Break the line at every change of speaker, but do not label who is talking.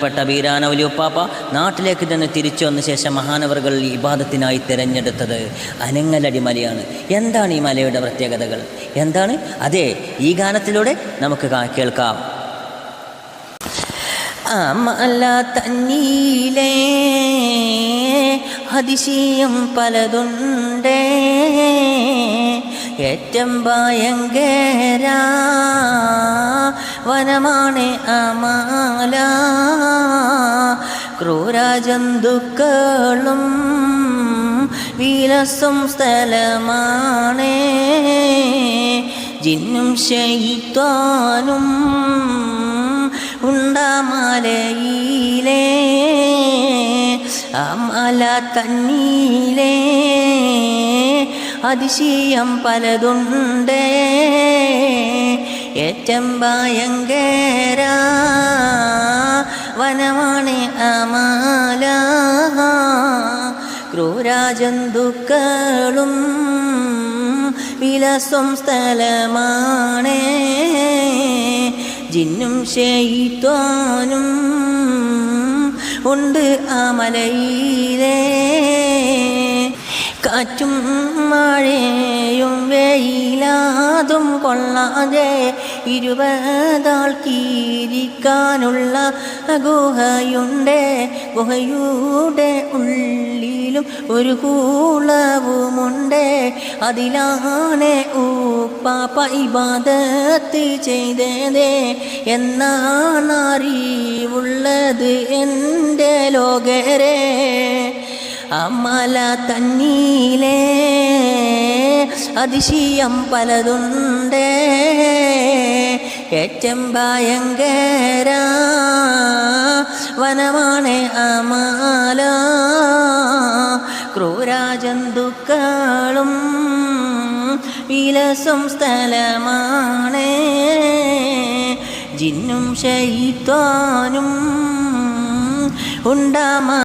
പ്പെട്ട ബീരാന വലിയുപ്പാപ്പ നാട്ടിലേക്ക് തന്നെ തിരിച്ചു വന്ന ശേഷം മഹാനവറുകൾ ഇബാദത്തിനായി തിരഞ്ഞെടുത്തത് അനങ്ങലടി മലയാണ്. എന്താണ് ഈ മലയുടെ പ്രത്യേകതകൾ? എന്താണ്? അതെ, ഈ ഗാനത്തിലൂടെ നമുക്ക് കേൾക്കാം. മല തന്നീലേ അതിശയം പലതുണ്ടേ, ഏറ്റം ഭയങ്കര വനമാണ് അമല. ക്രൂരജന്തുക്കളും വിലസും സ്ഥലമാണ്, ജിന്നും ശൈത്വാനും ഉണ്ടാമലയിലേ. മല തന്നീലേ അതിശയം പലതുണ്ടേ, ഏറ്റം ഭയങ്കര വനമാണ് അമല. ക്രൂരജന്തുക്കളും വിലസും സ്ഥലമാണ്, ജിന്നും ശൈത്വാനും ഉണ്ട് ആ മലയിലേ. കാറ്റും മഴയും വെയിലാതും കൊള്ളാതെ 20 ആൾക്കിരിക്കാനുള്ള ഗുഹയുണ്ട്. ഗുഹയുടെ ഉള്ളിലും ഒരു കൂളവുമുണ്ട്. അതിലാണ് ഉപ്പാപ്പ ഇബാദത്ത് ചെയ്തതേ എന്നാണ് അറിവുള്ളത് എൻ്റെ ലോകരെ. മല തന്നീലേ അതിശയം പലതുണ്ടേ, ഏറ്റം ഭയങ്കര വനമാണ് അമല. ക്രൂരജന്തുക്കളും വിലസും സ്ഥലമാണ്, ജിന്നും ശൈത്വാനും ഉണ്ടാമ.